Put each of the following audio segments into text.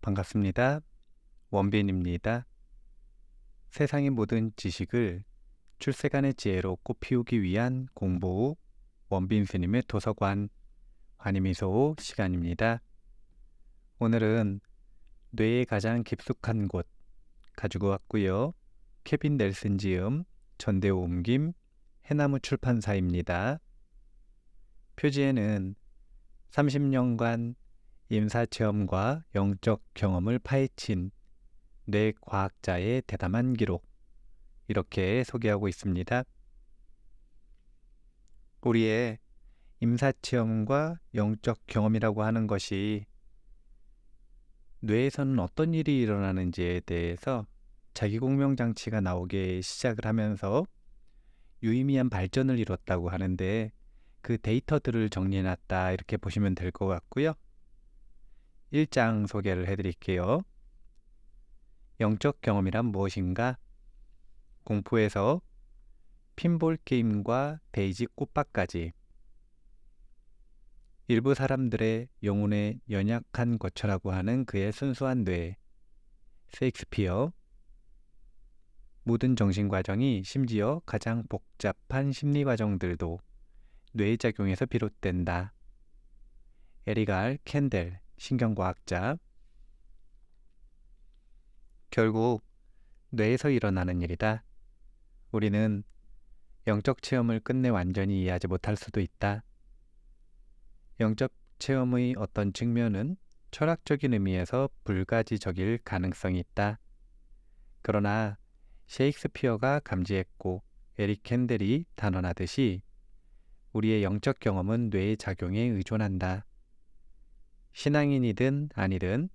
반갑습니다. 원빈입니다. 세상의 모든 지식을 출세간의 지혜로 꽃피우기 위한 공부 원빈 스님의 도서관 환희미소 시간입니다. 오늘은 뇌의 가장 깊숙한 곳 가지고 왔고요. 케빈 넬슨 지음, 전대호 옮김, 해나무 출판사입니다. 표지에는 30년간 임사체험과 영적 경험을 파헤친 뇌과학자의 대담한 기록, 이렇게 소개하고 있습니다. 우리의 임사체험과 영적 경험이라고 하는 것이 뇌에서는 어떤 일이 일어나는지에 대해서 자기공명장치가 나오게 시작을 하면서 유의미한 발전을 이뤘다고 하는데, 그 데이터들을 정리해놨다, 이렇게 보시면 될 것 같고요. 1장 소개를 해드릴게요. 영적 경험이란 무엇인가? 공포에서 핀볼 게임과 데이지 꽃밭까지 일부 사람들의 영혼에 연약한 거처라고 하는 그의 순수한 뇌, 셰익스피어. 모든 정신과정이, 심지어 가장 복잡한 심리과정들도 뇌의 작용에서 비롯된다. 에리갈 캔델, 신경과학자. 결국 뇌에서 일어나는 일이다. 우리는 영적 체험을 끝내 완전히 이해하지 못할 수도 있다. 영적 체험의 어떤 측면은 철학적인 의미에서 불가지적일 가능성이 있다. 그러나 셰익스피어가 감지했고 에릭 캔델이 단언하듯이 우리의 영적 경험은 뇌의 작용에 의존한다. 신앙인이든 아니든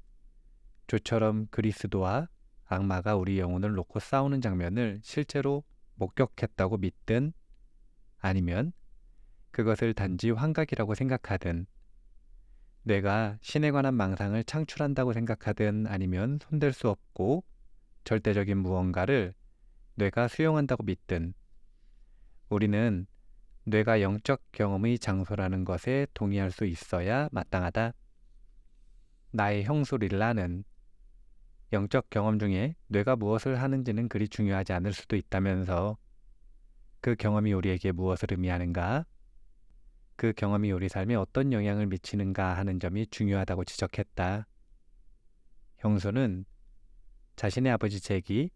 조처럼 그리스도와 악마가 우리 영혼을 놓고 싸우는 장면을 실제로 목격했다고 믿든, 아니면 그것을 단지 환각이라고 생각하든, 뇌가 신에 관한 망상을 창출한다고 생각하든, 아니면 손댈 수 없고 절대적인 무언가를 뇌가 수용한다고 믿든, 우리는 뇌가 영적 경험의 장소라는 것에 동의할 수 있어야 마땅하다. 나의 형수 릴라는 영적 경험 중에 뇌가 무엇을 하는지는 그리 중요하지 않을 수도 있다면서, 그 경험이 우리에게 무엇을 의미하는가, 그 경험이 우리 삶에 어떤 영향을 미치는가 하는 점이 중요하다고 지적했다. 형수는 자신의 아버지 잭이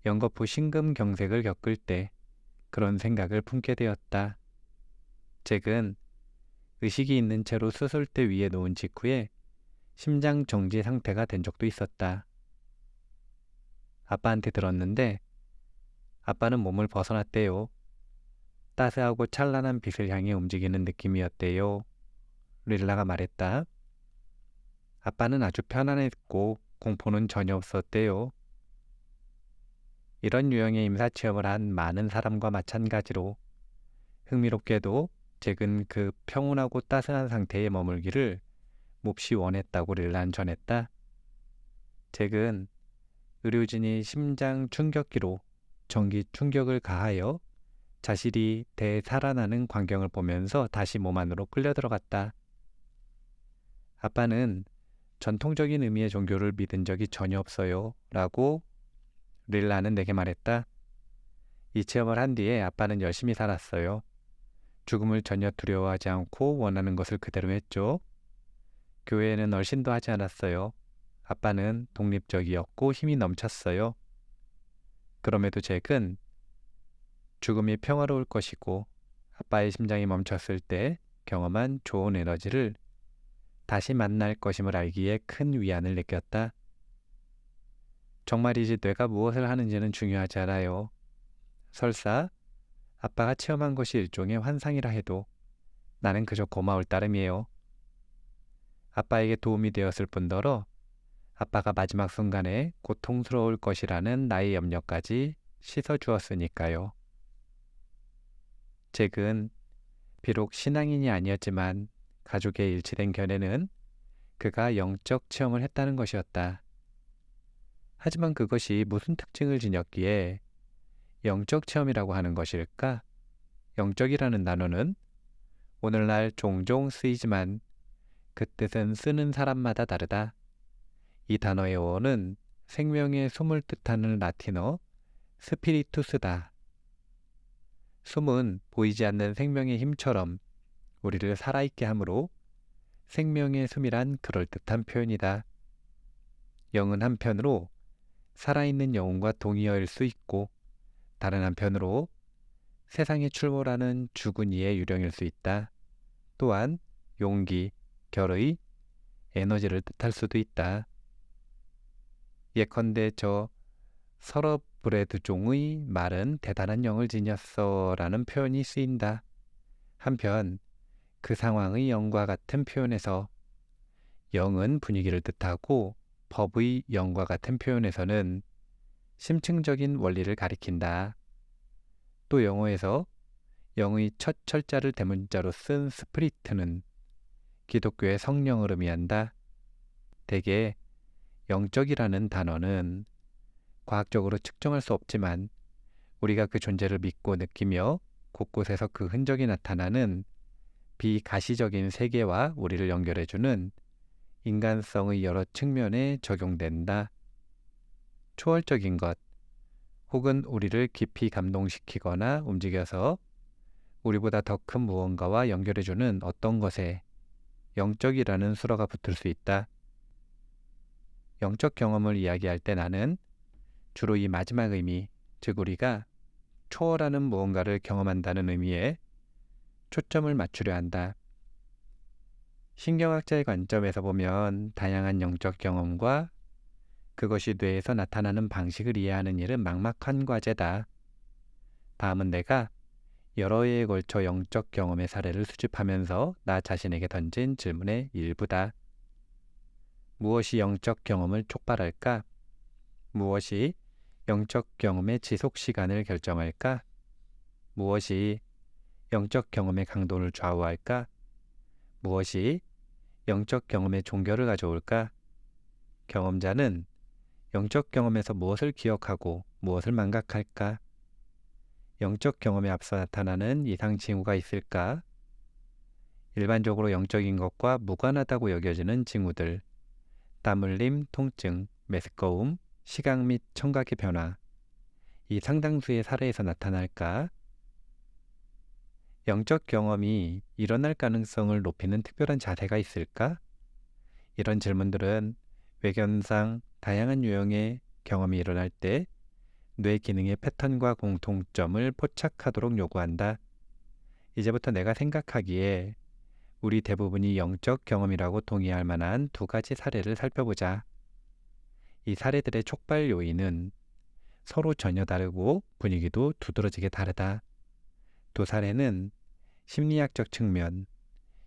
연거푸 심근경색을 겪을 때 그런 생각을 품게 되었다. 잭은 의식이 있는 채로 수술대 위에 놓은 직후에 심장 정지 상태가 된 적도 있었다. 아빠한테 들었는데 아빠는 몸을 벗어났대요. 따스하고 찬란한 빛을 향해 움직이는 느낌이었대요. 릴라가 말했다. 아빠는 아주 편안했고 공포는 전혀 없었대요. 이런 유형의 임사체험을 한 많은 사람과 마찬가지로 흥미롭게도 잭은 그 평온하고 따스한 상태에 머물기를 몹시 원했다고 릴라는 전했다. 잭은 의료진이 심장 충격기로 전기 충격을 가하여 자신이 되살아나는 광경을 보면서 다시 몸 안으로 끌려 들어갔다. 아빠는 전통적인 의미의 종교를 믿은 적이 전혀 없어요, 라고 릴라는 내게 말했다. 이 체험을 한 뒤에 아빠는 열심히 살았어요. 죽음을 전혀 두려워하지 않고 원하는 것을 그대로 했죠. 교회에는 얼씬도 하지 않았어요. 아빠는 독립적이었고 힘이 넘쳤어요. 그럼에도 잭은 죽음이 평화로울 것이고 아빠의 심장이 멈췄을 때 경험한 좋은 에너지를 다시 만날 것임을 알기에 큰 위안을 느꼈다. 정말이지 뇌가 무엇을 하는지는 중요하지 않아요. 설사 아빠가 체험한 것이 일종의 환상이라 해도 나는 그저 고마울 따름이에요. 아빠에게 도움이 되었을 뿐더러 아빠가 마지막 순간에 고통스러울 것이라는 나의 염려까지 씻어주었으니까요. 잭은 비록 신앙인이 아니었지만 가족의 일치된 견해는 그가 영적 체험을 했다는 것이었다. 하지만 그것이 무슨 특징을 지녔기에 영적 체험이라고 하는 것일까? 영적이라는 단어는 오늘날 종종 쓰이지만 그 뜻은 쓰는 사람마다 다르다. 이 단어의 어원은 생명의 숨을 뜻하는 라틴어 스피리투스다. 숨은 보이지 않는 생명의 힘처럼 우리를 살아있게 하므로 생명의 숨이란 그럴듯한 표현이다. 영은 한편으로 살아있는 영혼과 동의어일 수 있고 다른 한편으로 세상에 출몰하는 죽은 이의 유령일 수 있다. 또한 용기, 결의, 에너지를 뜻할 수도 있다. 예컨대 저 서러브레드 종의 말은 대단한 영을 지녔어 라는 표현이 쓰인다. 한편 그 상황의 영과 같은 표현에서 영은 분위기를 뜻하고 법의 영과 같은 표현에서는 심층적인 원리를 가리킨다. 또 영어에서 영의 첫 철자를 대문자로 쓴 스피리트는 기독교의 성령을 의미한다. 대개 영적이라는 단어는 과학적으로 측정할 수 없지만 우리가 그 존재를 믿고 느끼며 곳곳에서 그 흔적이 나타나는 비가시적인 세계와 우리를 연결해주는 인간성의 여러 측면에 적용된다. 초월적인 것 혹은 우리를 깊이 감동시키거나 움직여서 우리보다 더 큰 무언가와 연결해주는 어떤 것에 영적이라는 수어가 붙을 수 있다. 영적 경험을 이야기할 때 나는 주로 이 마지막 의미, 즉 우리가 초월하는 무언가를 경험한다는 의미에 초점을 맞추려 한다. 신경학자의 관점에서 보면 다양한 영적 경험과 그것이 뇌에서 나타나는 방식을 이해하는 일은 막막한 과제다. 다음은 내가 여러 해에 걸쳐 영적 경험의 사례를 수집하면서 나 자신에게 던진 질문의 일부다. 무엇이 영적 경험을 촉발할까? 무엇이 영적 경험의 지속 시간을 결정할까? 무엇이 영적 경험의 강도를 좌우할까? 무엇이 영적 경험의 종결을 가져올까? 경험자는 영적 경험에서 무엇을 기억하고 무엇을 망각할까? 영적 경험에 앞서 나타나는 이상 징후가 있을까? 일반적으로 영적인 것과 무관하다고 여겨지는 징후들, 땀 흘림, 통증, 메스꺼움, 시각 및 청각의 변화, 이 상당수의 사례에서 나타날까? 영적 경험이 일어날 가능성을 높이는 특별한 자세가 있을까? 이런 질문들은 외견상 다양한 유형의 경험이 일어날 때 뇌 기능의 패턴과 공통점을 포착하도록 요구한다. 이제부터 내가 생각하기에 우리 대부분이 영적 경험이라고 동의할 만한 두 가지 사례를 살펴보자. 이 사례들의 촉발 요인은 서로 전혀 다르고 분위기도 두드러지게 다르다. 두 사례는 심리학적 측면,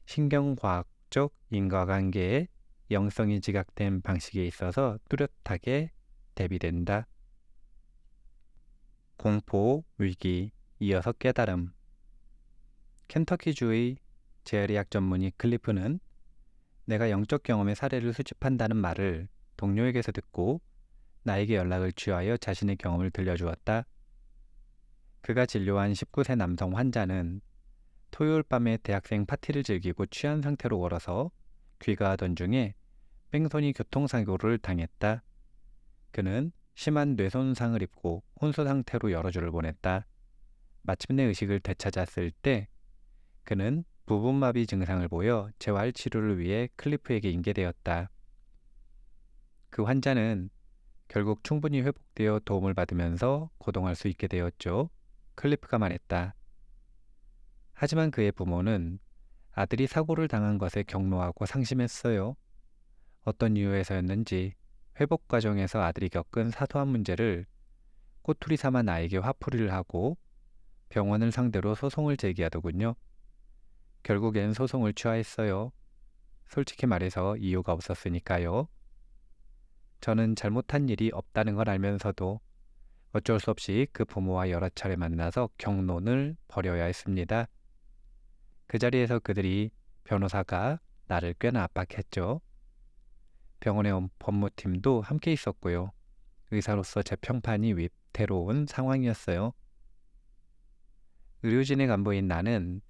신경과학적 인과관계의 영성이 지각된 방식에 있어서 뚜렷하게 대비된다. 공포, 위기, 이어서 깨달음. 켄터키주의 재활의학 전문의 클리프는 내가 영적 경험의 사례를 수집한다는 말을 동료에게서 듣고 나에게 연락을 취하여 자신의 경험을 들려주었다. 그가 진료한 19세 남성 환자는 토요일 밤에 대학생 파티를 즐기고 취한 상태로 걸어서 귀가하던 중에 뺑소니 교통사고를 당했다. 그는 심한 뇌손상을 입고 혼수 상태로 여러 주를 보냈다. 마침내 의식을 되찾았을 때 그는 부분마비 증상을 보여 재활 치료를 위해 클리프에게 인계되었다. 그 환자는 결국 충분히 회복되어 도움을 받으면서 거동할 수 있게 되었죠. 클리프가 말했다. 하지만 그의 부모는 아들이 사고를 당한 것에 격노하고 상심했어요. 어떤 이유에서였는지 회복 과정에서 아들이 겪은 사소한 문제를 꼬투리 삼아 나에게 화풀이를 하고 병원을 상대로 소송을 제기하더군요. 결국엔 소송을 취하했어요. 솔직히 말해서 이유가 없었으니까요. 저는 잘못한 일이 없다는 걸 알면서도 어쩔 수 없이 그 부모와 여러 차례 만나서 격론을 벌여야 했습니다. 그 자리에서 그들이 변호사가 나를 꽤나 압박했죠. 병원의 법무팀도 함께 있었고요. 의사로서 제 평판이 위태로운 상황이었어요. 의료진의 간부인 나는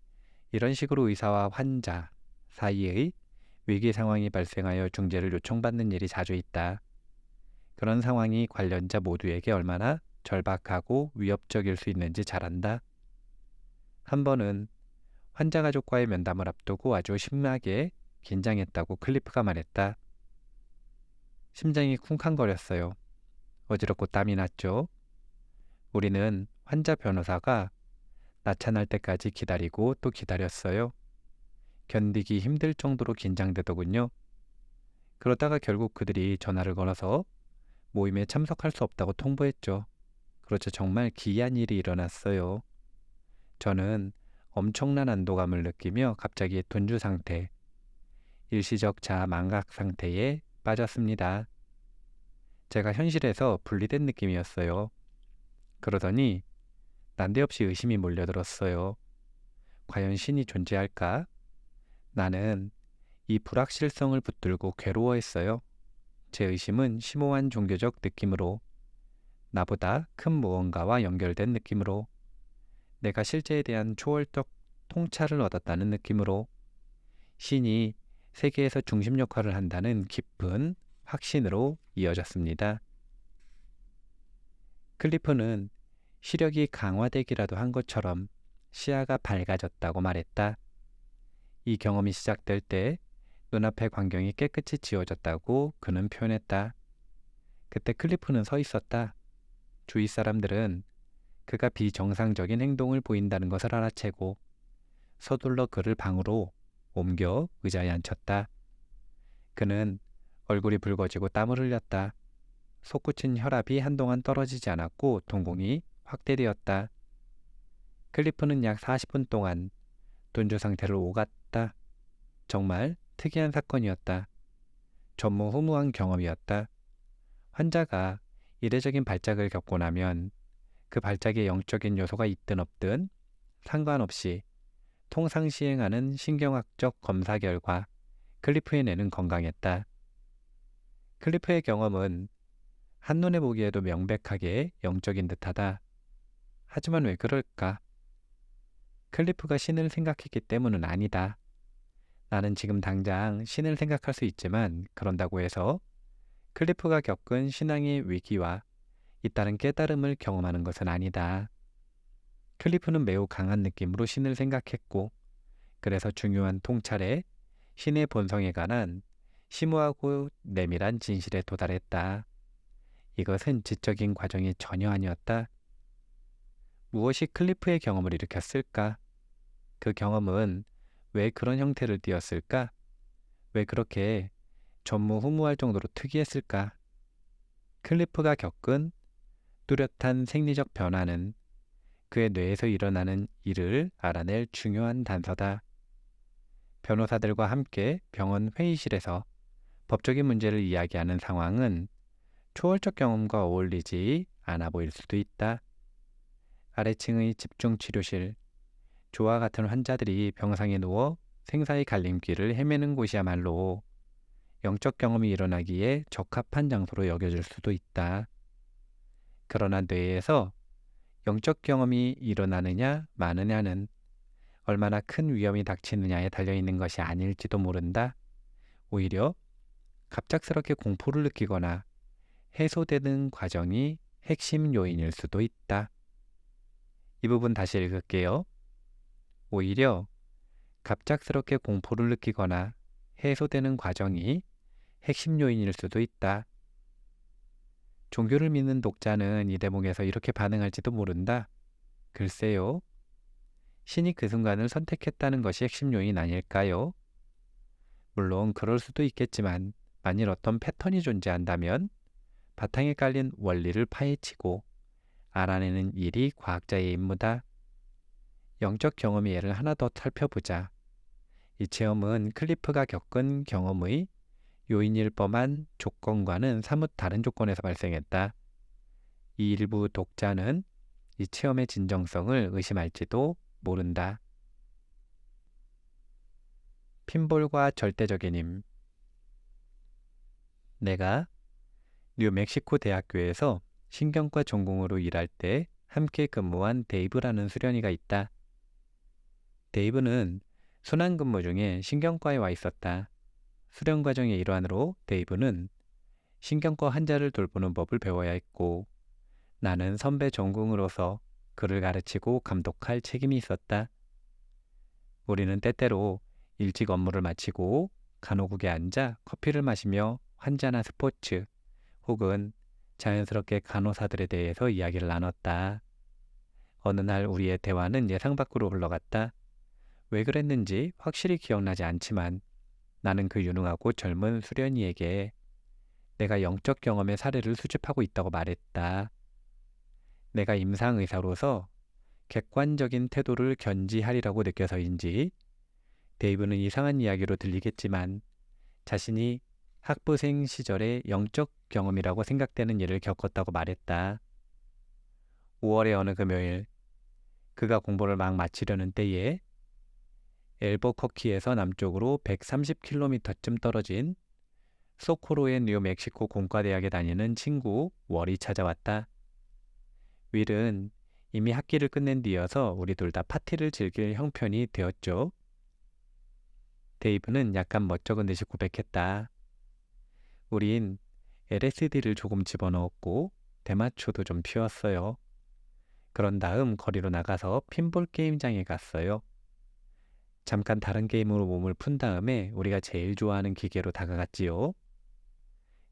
이런 식으로 의사와 환자 사이의 위기 상황이 발생하여 중재를 요청받는 일이 자주 있다. 그런 상황이 관련자 모두에게 얼마나 절박하고 위협적일 수 있는지 잘 안다. 한 번은 환자 가족과의 면담을 앞두고 아주 심하게 긴장했다고 클리프가 말했다. 심장이 쿵쾅거렸어요. 어지럽고 땀이 났죠. 우리는 환자 변호사가 나타날 때까지 기다리고 또 기다렸어요. 견디기 힘들 정도로 긴장되더군요. 그러다가 결국 그들이 전화를 걸어서 모임에 참석할 수 없다고 통보했죠. 그렇죠. 정말 기이한 일이 일어났어요. 저는 엄청난 안도감을 느끼며 갑자기 둔주 상태, 일시적 자아 망각 상태에 빠졌습니다. 제가 현실에서 분리된 느낌이었어요. 그러더니 난데없이 의심이 몰려들었어요. 과연 신이 존재할까? 나는 이 불확실성을 붙들고 괴로워했어요. 제 의심은 심오한 종교적 느낌으로, 나보다 큰 무언가와 연결된 느낌으로, 내가 실제에 대한 초월적 통찰을 얻었다는 느낌으로, 신이 세계에서 중심 역할을 한다는 깊은 확신으로 이어졌습니다. 클리프는 시력이 강화되기라도 한 것처럼 시야가 밝아졌다고 말했다. 이 경험이 시작될 때 눈앞의 광경이 깨끗이 지워졌다고 그는 표현했다. 그때 클리프는 서 있었다. 주위 사람들은 그가 비정상적인 행동을 보인다는 것을 알아채고 서둘러 그를 방으로 옮겨 의자에 앉혔다. 그는 얼굴이 붉어지고 땀을 흘렸다. 솟구친 혈압이 한동안 떨어지지 않았고 동공이 확대되었다. 클리프는 약 40분 동안 둔주 상태를 오갔다. 정말 특이한 사건이었다. 전무후무한 경험이었다. 환자가 이례적인 발작을 겪고 나면 그 발작에 영적인 요소가 있든 없든 상관없이 통상 시행하는 신경학적 검사 결과 클리프의 뇌는 건강했다. 클리프의 경험은 한눈에 보기에도 명백하게 영적인 듯하다. 하지만 왜 그럴까? 클리프가 신을 생각했기 때문은 아니다. 나는 지금 당장 신을 생각할 수 있지만 그런다고 해서 클리프가 겪은 신앙의 위기와 잇따른 깨달음을 경험하는 것은 아니다. 클리프는 매우 강한 느낌으로 신을 생각했고 그래서 중요한 통찰에 신의 본성에 관한 심오하고 내밀한 진실에 도달했다. 이것은 지적인 과정이 전혀 아니었다. 무엇이 클리프의 경험을 일으켰을까? 그 경험은 왜 그런 형태를 띠었을까? 왜 그렇게 전무후무할 정도로 특이했을까? 클리프가 겪은 뚜렷한 생리적 변화는 그의 뇌에서 일어나는 일을 알아낼 중요한 단서다. 변호사들과 함께 병원 회의실에서 법적인 문제를 이야기하는 상황은 초월적 경험과 어울리지 않아 보일 수도 있다. 아래층의 집중치료실, 조와 같은 환자들이 병상에 누워 생사의 갈림길을 헤매는 곳이야말로 영적 경험이 일어나기에 적합한 장소로 여겨질 수도 있다. 그러나 뇌에서 영적 경험이 일어나느냐 마느냐는 얼마나 큰 위험이 닥치느냐에 달려있는 것이 아닐지도 모른다. 오히려 갑작스럽게 공포를 느끼거나 해소되는 과정이 핵심 요인일 수도 있다. 이 부분 다시 읽을게요. 오히려 갑작스럽게 공포를 느끼거나 해소되는 과정이 핵심 요인일 수도 있다. 종교를 믿는 독자는 이 대목에서 이렇게 반응할지도 모른다. 글쎄요. 신이 그 순간을 선택했다는 것이 핵심 요인 아닐까요? 물론 그럴 수도 있겠지만 만일 어떤 패턴이 존재한다면 바탕에 깔린 원리를 파헤치고 알아내는 일이 과학자의 임무다. 영적 경험의 예를 하나 더 살펴보자. 이 체험은 클리프가 겪은 경험의 요인일 법한 조건과는 사뭇 다른 조건에서 발생했다. 이 일부 독자는 이 체험의 진정성을 의심할지도 모른다. 핀볼과 절대적인 힘. 내가 뉴멕시코 대학교에서 신경과 전공으로 일할 때 함께 근무한 데이브라는 수련이가 있다. 데이브는 순환 근무 중에 신경과에 와 있었다. 수련 과정의 일환으로 데이브는 신경과 환자를 돌보는 법을 배워야 했고 나는 선배 전공으로서 그를 가르치고 감독할 책임이 있었다. 우리는 때때로 일찍 업무를 마치고 간호국에 앉아 커피를 마시며 환자나 스포츠 혹은 자연스럽게 간호사들에 대해서 이야기를 나눴다. 어느 날 우리의 대화는 예상 밖으로 흘러갔다. 왜 그랬는지 확실히 기억나지 않지만 나는 그 유능하고 젊은 수련이에게 내가 영적 경험의 사례를 수집하고 있다고 말했다. 내가 임상의사로서 객관적인 태도를 견지하리라고 느껴서인지 데이브는 이상한 이야기로 들리겠지만 자신이 학부생 시절의 영적 경험이라고 생각되는 일을 겪었다고 말했다. 5월의 어느 금요일 그가 공부를 막 마치려는 때에 엘버커키에서 남쪽으로 130km쯤 떨어진 소코로의 뉴멕시코 공과대학에 다니는 친구 월이 찾아왔다. 윌은 이미 학기를 끝낸 뒤여서 우리 둘 다 파티를 즐길 형편이 되었죠. 데이브는 약간 멋쩍은 듯이 고백했다. 우린 LSD를 조금 집어넣었고 대마초도 좀 피웠어요. 그런 다음 거리로 나가서 핀볼 게임장에 갔어요. 잠깐 다른 게임으로 몸을 푼 다음에 우리가 제일 좋아하는 기계로 다가갔지요.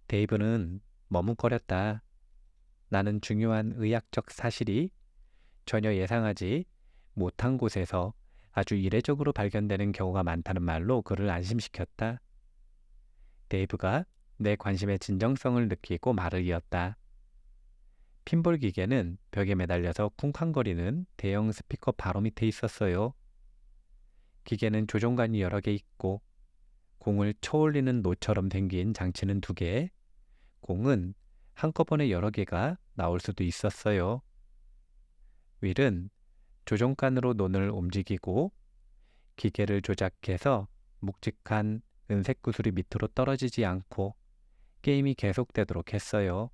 데이브는 머뭇거렸다. 나는 중요한 의학적 사실이 전혀 예상하지 못한 곳에서 아주 이례적으로 발견되는 경우가 많다는 말로 그를 안심시켰다. 데이브가 내 관심의 진정성을 느끼고 말을 이었다. 핀볼 기계는 벽에 매달려서 쿵쾅거리는 대형 스피커 바로 밑에 있었어요. 기계는 조종관이 여러 개 있고 공을 쳐올리는 노처럼 생긴 장치는 2개, 공은 한꺼번에 여러 개가 나올 수도 있었어요. 윌은 조종관으로 논을 움직이고 기계를 조작해서 묵직한 은색 구슬이 밑으로 떨어지지 않고 게임이 계속되도록 했어요.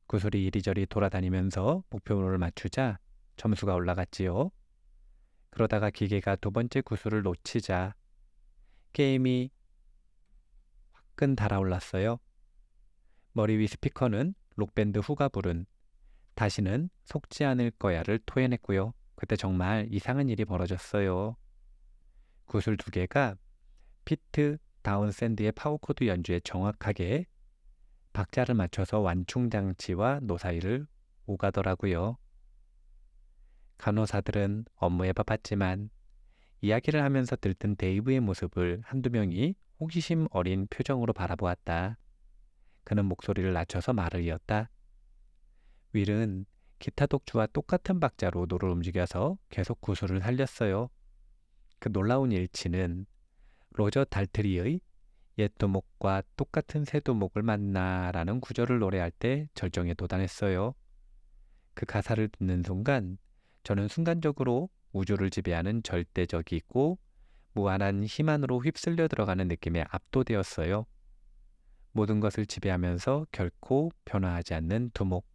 구슬이 이리저리 돌아다니면서 목표물을 맞추자 점수가 올라갔지요. 그러다가 기계가 2번째 구슬을 놓치자 게임이 화끈 달아올랐어요. 머리 위 스피커는 록밴드 후가 부른 다시는 속지 않을 거야를 토해냈고요. 그때 정말 이상한 일이 벌어졌어요. 구슬 2개가 피트 다운샌드의 파워코드 연주에 정확하게 박자를 맞춰서 완충장치와 노 사이를 오가더라고요. 간호사들은 업무에 바빴지만 이야기를 하면서 들뜬 데이브의 모습을 한두 명이 호기심 어린 표정으로 바라보았다. 그는 목소리를 낮춰서 말을 이었다. 윌은 기타 독주와 똑같은 박자로 노를 움직여서 계속 구슬을 살렸어요. 그 놀라운 일치는 로저 달트리의 옛 두목과 똑같은 새 두목을 만나라는 구절을 노래할 때 절정에 도달했어요. 그 가사를 듣는 순간 저는 순간적으로 우주를 지배하는 절대적이고 무한한 힘 안으로 휩쓸려 들어가는 느낌에 압도되었어요. 모든 것을 지배하면서 결코 변화하지 않는 두목.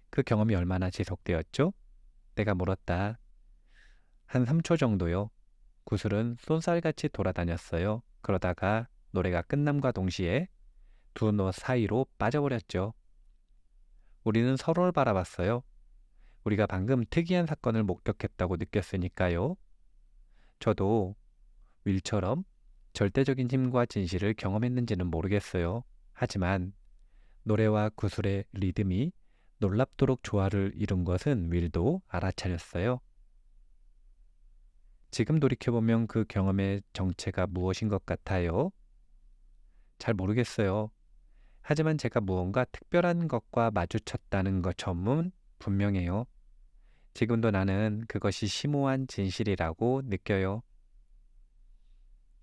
그 경험이 얼마나 지속되었죠? 내가 물었다. 한 3초 정도요. 구슬은 쏜살같이 돌아다녔어요. 그러다가 노래가 끝남과 동시에 2노 사이로 빠져버렸죠. 우리는 서로를 바라봤어요. 우리가 방금 특이한 사건을 목격했다고 느꼈으니까요. 저도 윌처럼 절대적인 힘과 진실을 경험했는지는 모르겠어요. 하지만 노래와 구슬의 리듬이 놀랍도록 조화를 이룬 것은 윌도 알아차렸어요. 지금 돌이켜보면 그 경험의 정체가 무엇인 것 같아요? 잘 모르겠어요. 하지만 제가 무언가 특별한 것과 마주쳤다는 것처럼은 분명해요. 지금도 나는 그것이 심오한 진실이라고 느껴요.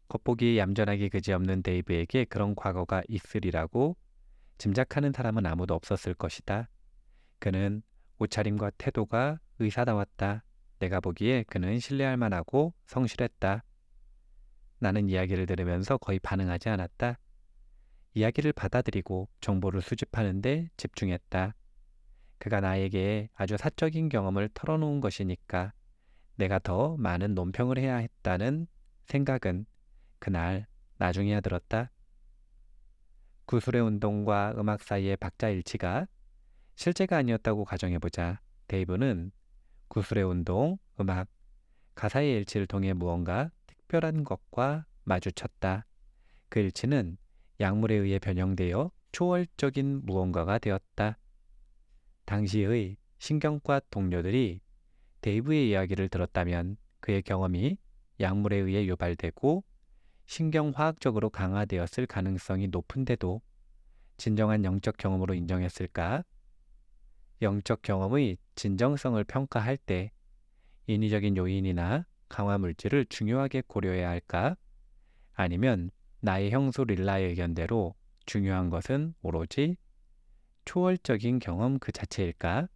겉보기 얌전하기 그지없는 데이브에게 그런 과거가 있으리라고 짐작하는 사람은 아무도 없었을 것이다. 그는 옷차림과 태도가 의사다웠다. 내가 보기에 그는 신뢰할 만하고 성실했다. 나는 이야기를 들으면서 거의 반응하지 않았다. 이야기를 받아들이고 정보를 수집하는데 집중했다. 그가 나에게 아주 사적인 경험을 털어놓은 것이니까 내가 더 많은 논평을 해야 했다는 생각은 그날 나중에야 들었다. 구술의 운동과 음악 사이의 박자일치가 실제가 아니었다고 가정해보자. 데이브는 구술의 운동, 음악, 가사의 일치를 통해 무언가 특별한 것과 마주쳤다. 그 일치는 약물에 의해 변형되어 초월적인 무언가가 되었다. 당시의 신경과 동료들이 데이브의 이야기를 들었다면 그의 경험이 약물에 의해 유발되고 신경화학적으로 강화되었을 가능성이 높은데도 진정한 영적 경험으로 인정했을까? 영적 경험의 진정성을 평가할 때 인위적인 요인이나 강화 물질을 중요하게 고려해야 할까? 아니면 나의 형수 릴라의 의견대로 중요한 것은 오로지 초월적인 경험 그 자체일까?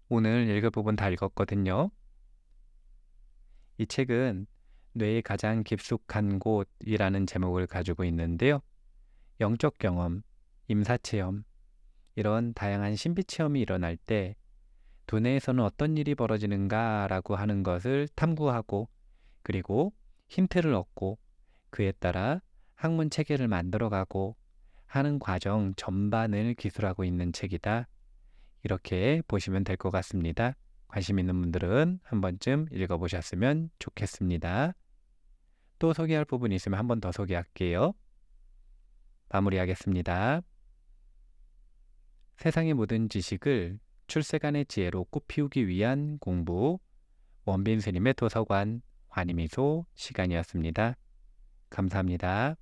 오늘 읽을 부분 다 읽었거든요. 이 책은 뇌의 가장 깊숙한 곳이라는 제목을 가지고 있는데요. 영적 경험, 임사체험, 이런 다양한 신비체험이 일어날 때 두뇌에서는 어떤 일이 벌어지는가라고 하는 것을 탐구하고 그리고 힌트를 얻고 그에 따라 학문 체계를 만들어가고 하는 과정 전반을 기술하고 있는 책이다. 이렇게 보시면 될 것 같습니다. 관심 있는 분들은 한 번쯤 읽어보셨으면 좋겠습니다. 또 소개할 부분이 있으면 한 번 더 소개할게요. 마무리하겠습니다. 세상의 모든 지식을 출세간의 지혜로 꽃피우기 위한 공부, 원빈 스님의 도서관, 환희미소 시간이었습니다. 감사합니다.